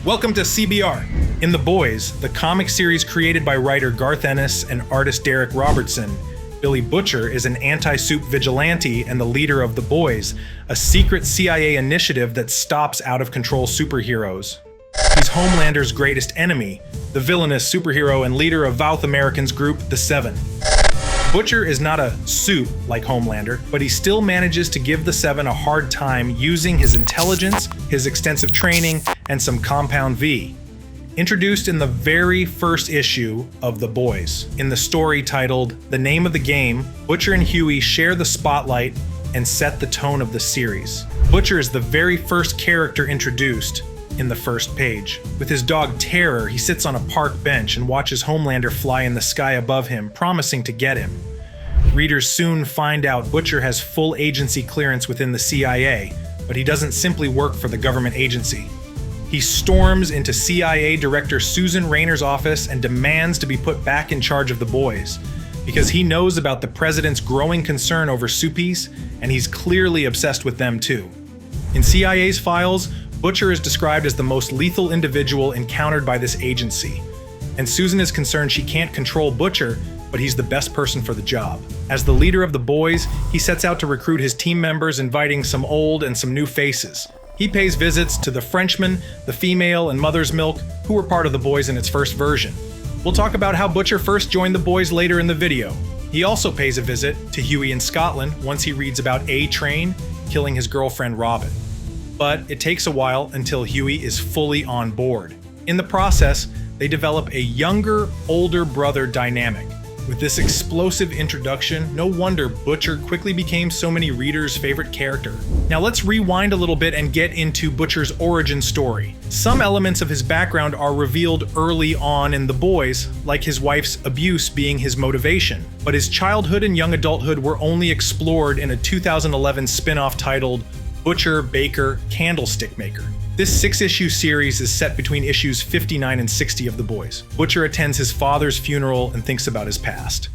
Welcome to CBR. In The Boys, the comic series created by writer Garth Ennis and artist Darick Robertson, Billy Butcher is an anti-soup vigilante and the leader of The Boys, a secret CIA initiative that stops out-of-control superheroes. He's Homelander's greatest enemy, the villainous superhero and leader of South Americans group, the Seven. Butcher is not a soup like Homelander, but he still manages to give the Seven a hard time using his intelligence, his extensive training, and some compound V. Introduced in the very first issue of The Boys, in the story titled The Name of the Game, Butcher and Huey share the spotlight and set the tone of the series. Butcher is the very first character introduced in the first page. With his dog Terror, he sits on a park bench and watches Homelander fly in the sky above him, promising to get him. Readers soon find out Butcher has full agency clearance within the CIA, but he doesn't simply work for the government agency. He storms into CIA Director Susan Rayner's office and demands to be put back in charge of the boys, because he knows about the president's growing concern over soupies, and he's clearly obsessed with them too. In CIA's files, Butcher is described as the most lethal individual encountered by this agency, and Susan is concerned she can't control Butcher, but he's the best person for the job. As the leader of the boys, he sets out to recruit his team members, inviting some old and some new faces. He pays visits to the Frenchman, the female, and Mother's Milk, who were part of the boys in its first version. We'll talk about how Butcher first joined the boys later in the video. He also pays a visit to Huey in Scotland once he reads about A-Train killing his girlfriend Robin. But it takes a while until Huey is fully on board. In the process, they develop a younger, older brother dynamic. With this explosive introduction, no wonder Butcher quickly became so many readers' favorite character. Now let's rewind a little bit and get into Butcher's origin story. Some elements of his background are revealed early on in The Boys, like his wife's abuse being his motivation, but his childhood and young adulthood were only explored in a 2011 spin-off titled Butcher, Baker, Candlestick Maker. This 6-issue series is set between issues 59 and 60 of The Boys. Butcher attends his father's funeral and thinks about his past.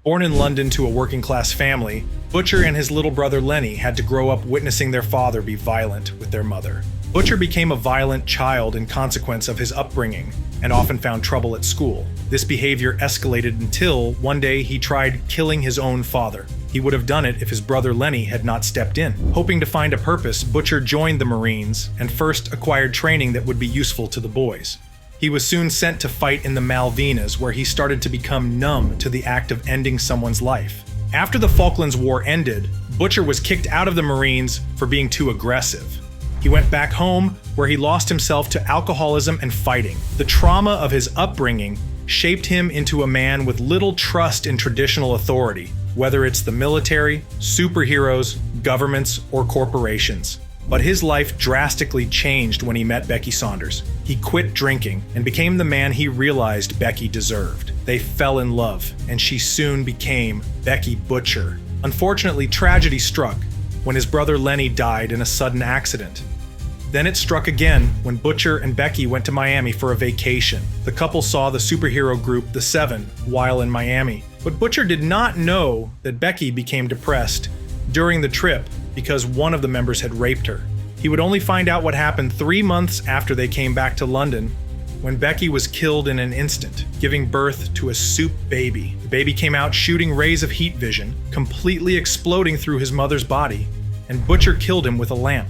Born in London to a working-class family, Butcher and his little brother Lenny had to grow up witnessing their father be violent with their mother. Butcher became a violent child in consequence of his upbringing, and often found trouble at school. This behavior escalated until one day he tried killing his own father. He would have done it if his brother Lenny had not stepped in. Hoping to find a purpose, Butcher joined the Marines and first acquired training that would be useful to the boys. He was soon sent to fight in the Malvinas, where he started to become numb to the act of ending someone's life. After the Falklands War ended, Butcher was kicked out of the Marines for being too aggressive. He went back home, where he lost himself to alcoholism and fighting. The trauma of his upbringing shaped him into a man with little trust in traditional authority, whether it's the military, superheroes, governments, or corporations. But his life drastically changed when he met Becky Saunders. He quit drinking and became the man he realized Becky deserved. They fell in love, and she soon became Becky Butcher. Unfortunately, tragedy struck when his brother Lenny died in a sudden accident. Then it struck again when Butcher and Becky went to Miami for a vacation. The couple saw the superhero group The Seven while in Miami. But Butcher did not know that Becky became depressed during the trip because one of the members had raped her. He would only find out what happened 3 months after they came back to London, when Becky was killed in an instant, giving birth to a soup baby. The baby came out shooting rays of heat vision, completely exploding through his mother's body, and Butcher killed him with a lamp.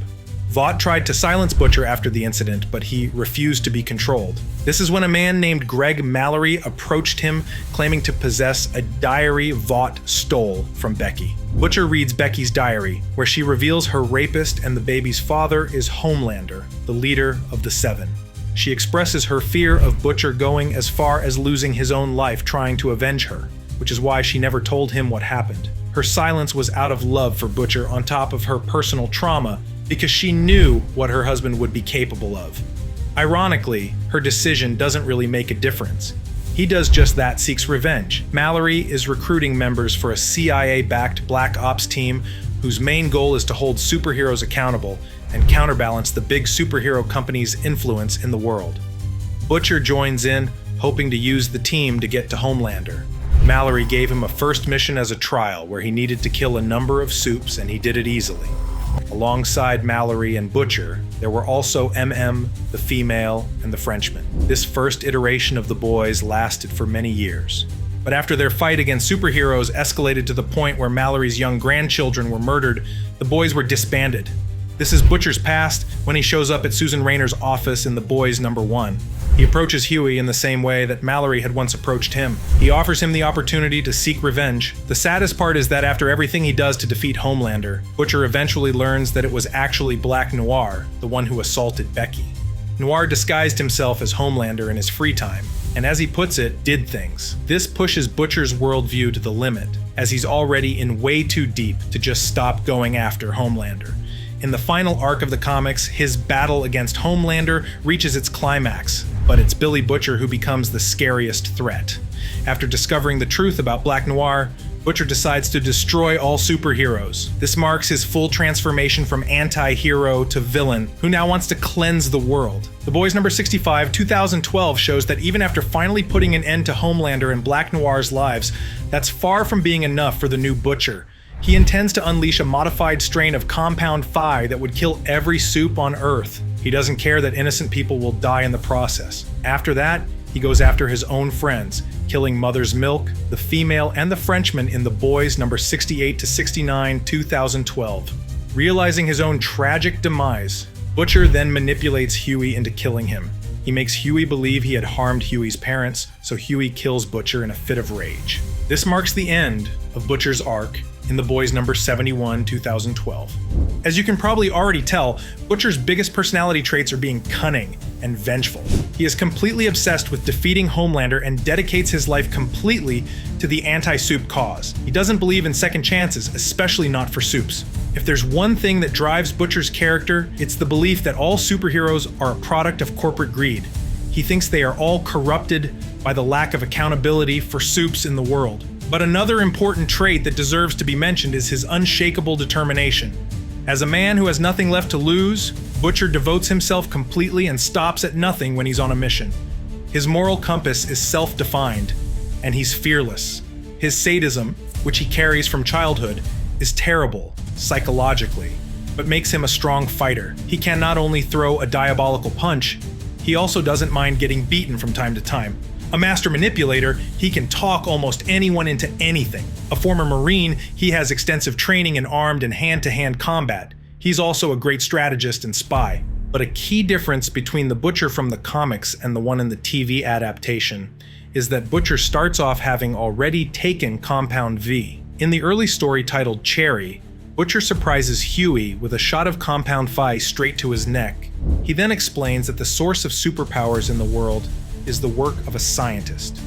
Vought tried to silence Butcher after the incident, but he refused to be controlled. This is when a man named Greg Mallory approached him, claiming to possess a diary Vought stole from Becky. Butcher reads Becky's diary, where she reveals her rapist and the baby's father is Homelander, the leader of the Seven. She expresses her fear of Butcher going as far as losing his own life trying to avenge her, which is why she never told him what happened. Her silence was out of love for Butcher on top of her personal trauma, because she knew what her husband would be capable of. Ironically, her decision doesn't really make a difference. He does just that, seeks revenge. Mallory is recruiting members for a CIA-backed Black Ops team whose main goal is to hold superheroes accountable and counterbalance the big superhero companies' influence in the world. Butcher joins in, hoping to use the team to get to Homelander. Mallory gave him a first mission as a trial where he needed to kill a number of soups, and he did it easily. Alongside Mallory and Butcher, there were also MM, the female, and the Frenchman. This first iteration of the boys lasted for many years. But after their fight against superheroes escalated to the point where Mallory's young grandchildren were murdered, the boys were disbanded. This is Butcher's past when he shows up at Susan Raynor's office in The Boys #1. He approaches Huey in the same way that Mallory had once approached him. He offers him the opportunity to seek revenge. The saddest part is that after everything he does to defeat Homelander, Butcher eventually learns that it was actually Black Noir, the one who assaulted Becky. Noir disguised himself as Homelander in his free time, and as he puts it, did things. This pushes Butcher's worldview to the limit, as he's already in way too deep to just stop going after Homelander. In the final arc of the comics, his battle against Homelander reaches its climax, but it's Billy Butcher who becomes the scariest threat. After discovering the truth about Black Noir, Butcher decides to destroy all superheroes. This marks his full transformation from anti-hero to villain, who now wants to cleanse the world. The Boys #65, 2012 shows that even after finally putting an end to Homelander and Black Noir's lives, that's far from being enough for the new Butcher. He intends to unleash a modified strain of Compound Phi that would kill every soup on Earth. He doesn't care that innocent people will die in the process. After that, he goes after his own friends, killing Mother's Milk, the female, and the Frenchman in The Boys #68-69, 2012. Realizing his own tragic demise, Butcher then manipulates Huey into killing him. He makes Huey believe he had harmed Huey's parents, so Huey kills Butcher in a fit of rage. This marks the end of Butcher's arc in The Boys #71, 2012. As you can probably already tell, Butcher's biggest personality traits are being cunning and vengeful. He is completely obsessed with defeating Homelander and dedicates his life completely to the anti-soup cause. He doesn't believe in second chances, especially not for soups. If there's one thing that drives Butcher's character, it's the belief that all superheroes are a product of corporate greed. He thinks they are all corrupted by the lack of accountability for soups in the world. But another important trait that deserves to be mentioned is his unshakable determination. As a man who has nothing left to lose, Butcher devotes himself completely and stops at nothing when he's on a mission. His moral compass is self-defined, and he's fearless. His sadism, which he carries from childhood, is terrible, psychologically, but makes him a strong fighter. He can not only throw a diabolical punch, he also doesn't mind getting beaten from time to time. A master manipulator, he can talk almost anyone into anything. A former Marine, he has extensive training in armed and hand-to-hand combat. He's also a great strategist and spy. But a key difference between the Butcher from the comics and the one in the TV adaptation is that Butcher starts off having already taken Compound V. In the early story titled Cherry, Butcher surprises Huey with a shot of Compound Phi straight to his neck. He then explains that the source of superpowers in the world is the work of a scientist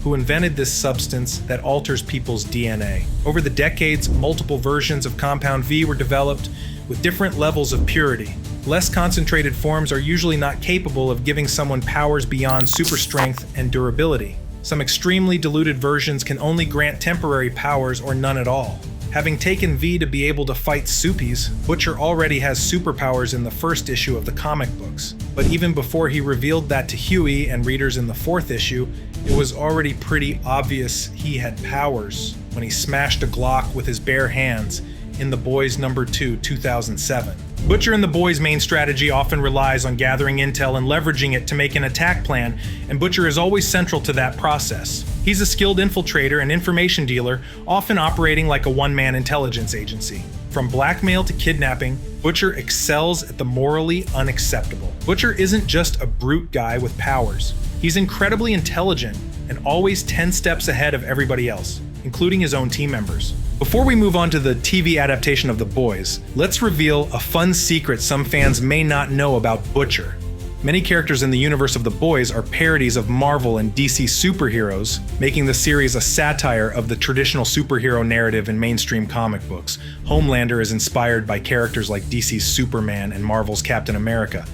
who invented this substance that alters people's DNA. Over the decades, multiple versions of Compound V were developed with different levels of purity. Less concentrated forms are usually not capable of giving someone powers beyond super strength and durability. Some extremely diluted versions can only grant temporary powers or none at all. Having taken V to be able to fight Soupies, Butcher already has superpowers in the first issue of the comic books. But even before he revealed that to Huey and readers in the 4th issue, it was already pretty obvious he had powers when he smashed a Glock with his bare hands in The Boys #2, 2007. Butcher and The Boys' main strategy often relies on gathering intel and leveraging it to make an attack plan, and Butcher is always central to that process. He's a skilled infiltrator and information dealer, often operating like a one-man intelligence agency. From blackmail to kidnapping, Butcher excels at the morally unacceptable. Butcher isn't just a brute guy with powers. He's incredibly intelligent and always 10 steps ahead of everybody else, including his own team members. Before we move on to the TV adaptation of The Boys, let's reveal a fun secret some fans may not know about Butcher. Many characters in the universe of The Boys are parodies of Marvel and DC superheroes, making the series a satire of the traditional superhero narrative in mainstream comic books. Homelander is inspired by characters like DC's Superman and Marvel's Captain America.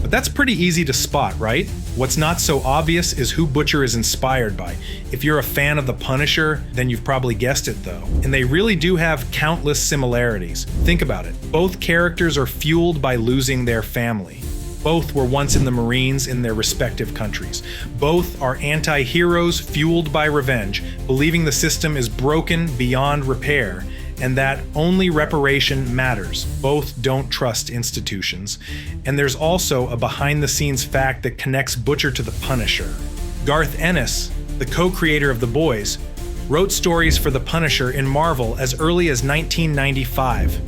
But that's pretty easy to spot, right? What's not so obvious is who Butcher is inspired by. If you're a fan of The Punisher, then you've probably guessed it though. And they really do have countless similarities. Think about it. Both characters are fueled by losing their family. Both were once in the Marines in their respective countries. Both are anti-heroes fueled by revenge, believing the system is broken beyond repair. and that only reparation matters. Both don't trust institutions. And there's also a behind-the-scenes fact that connects Butcher to the Punisher. Garth Ennis, the co-creator of The Boys, wrote stories for the Punisher in Marvel as early as 1995.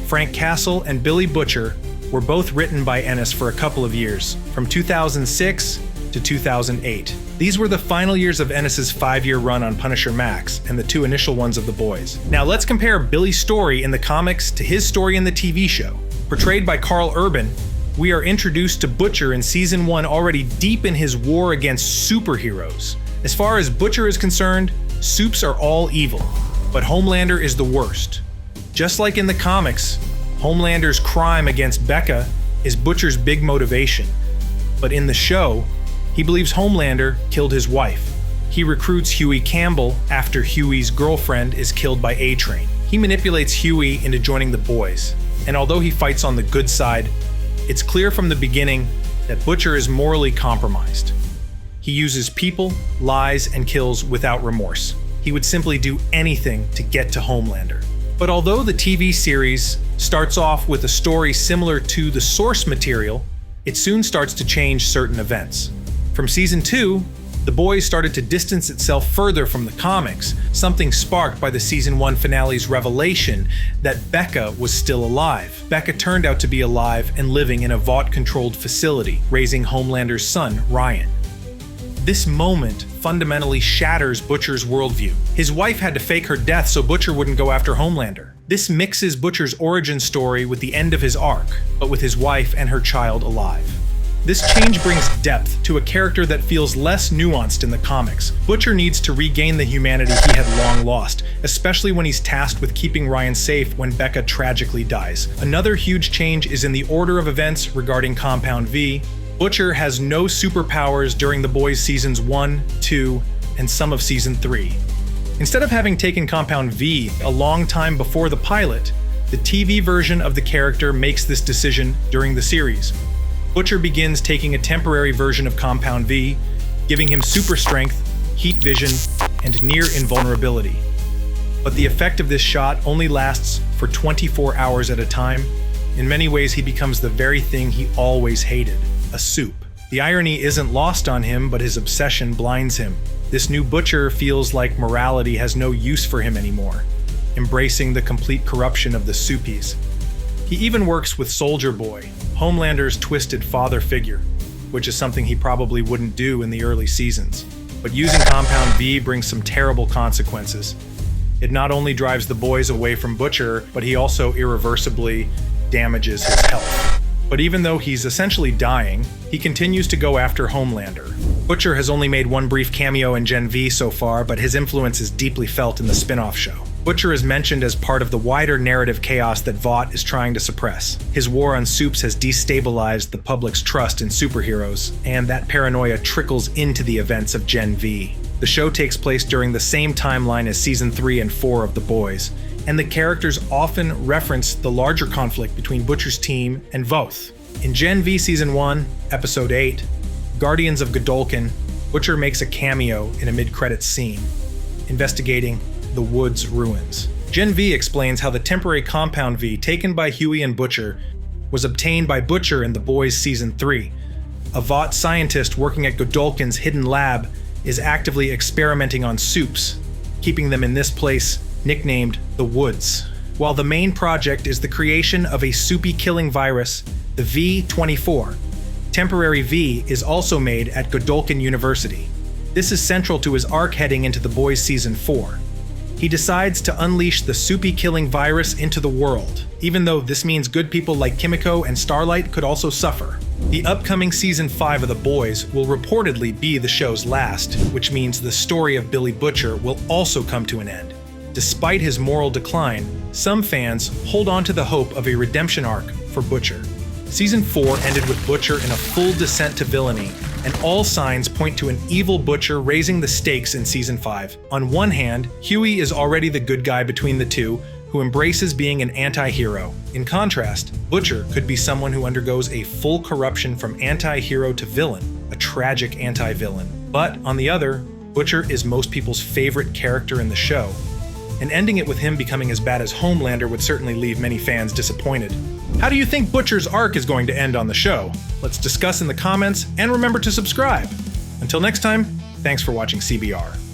Frank Castle and Billy Butcher were both written by Ennis for a couple of years, from 2006 to 2008. These were the final years of Ennis's 5-year run on Punisher Max, and the 2 initial ones of The Boys. Now let's compare Billy's story in the comics to his story in the TV show. Portrayed by Karl Urban, we are introduced to Butcher in Season 1 already deep in his war against superheroes. As far as Butcher is concerned, supes are all evil, but Homelander is the worst. Just like in the comics, Homelander's crime against Becca is Butcher's big motivation. But in the show, he believes Homelander killed his wife. He recruits Huey Campbell after Huey's girlfriend is killed by A-Train. He manipulates Huey into joining the Boys, and although he fights on the good side, it's clear from the beginning that Butcher is morally compromised. He uses people, lies, and kills without remorse. He would simply do anything to get to Homelander. But although the TV series starts off with a story similar to the source material, it soon starts to change certain events. From Season 2, The Boys started to distance itself further from the comics, something sparked by the Season 1 finale's revelation that Becca was still alive. Becca turned out to be alive and living in a Vought-controlled facility, raising Homelander's son, Ryan. This moment fundamentally shatters Butcher's worldview. His wife had to fake her death so Butcher wouldn't go after Homelander. This mixes Butcher's origin story with the end of his arc, but with his wife and her child alive. This change brings depth to a character that feels less nuanced in the comics. Butcher needs to regain the humanity he had long lost, especially when he's tasked with keeping Ryan safe when Becca tragically dies. Another huge change is in the order of events regarding Compound V. Butcher has no superpowers during The Boys Seasons 1, 2, and some of Season 3. Instead of having taken Compound V a long time before the pilot, the TV version of the character makes this decision during the series. Butcher begins taking a temporary version of Compound V, giving him super strength, heat vision, and near invulnerability. But the effect of this shot only lasts for 24 hours at a time. In many ways, he becomes the very thing he always hated, a soup. The irony isn't lost on him, but his obsession blinds him. This new Butcher feels like morality has no use for him anymore, embracing the complete corruption of the soupies. He even works with Soldier Boy, Homelander's twisted father figure, which is something he probably wouldn't do in the early seasons. But using Compound V brings some terrible consequences. It not only drives the Boys away from Butcher, but he also irreversibly damages his health. But even though he's essentially dying, he continues to go after Homelander. Butcher has only made one brief cameo in Gen V so far, but his influence is deeply felt in the spin-off show. Butcher is mentioned as part of the wider narrative chaos that Vought is trying to suppress. His war on supes has destabilized the public's trust in superheroes, and that paranoia trickles into the events of Gen V. The show takes place during the same timeline as Season 3 and 4 of The Boys, and the characters often reference the larger conflict between Butcher's team and Voth. In Gen V Season 1, Episode 8, Guardians of Godolkin, Butcher makes a cameo in a mid-credits scene, investigating the Woods ruins. Gen V explains how the temporary Compound V taken by Huey and Butcher was obtained by Butcher in The Boys Season 3. A Vought scientist working at Godolkin's hidden lab is actively experimenting on supes, keeping them in this place nicknamed the Woods. While the main project is the creation of a soupy-killing virus, the V-24, temporary V is also made at Godolkin University. This is central to his arc heading into The Boys Season 4. He decides to unleash the soupy-killing virus into the world, even though this means good people like Kimiko and Starlight could also suffer. The upcoming Season 5 of The Boys will reportedly be the show's last, which means the story of Billy Butcher will also come to an end. Despite his moral decline, some fans hold on to the hope of a redemption arc for Butcher. Season 4 ended with Butcher in a full descent to villainy, and all signs point to an evil Butcher raising the stakes in Season 5. On one hand, Huey is already the good guy between the two, who embraces being an anti-hero. In contrast, Butcher could be someone who undergoes a full corruption from anti-hero to villain, a tragic anti-villain. But on the other, Butcher is most people's favorite character in the show. and ending it with him becoming as bad as Homelander would certainly leave many fans disappointed. How do you think Butcher's arc is going to end on the show? Let's discuss in the comments, and remember to subscribe. Until next time, thanks for watching CBR.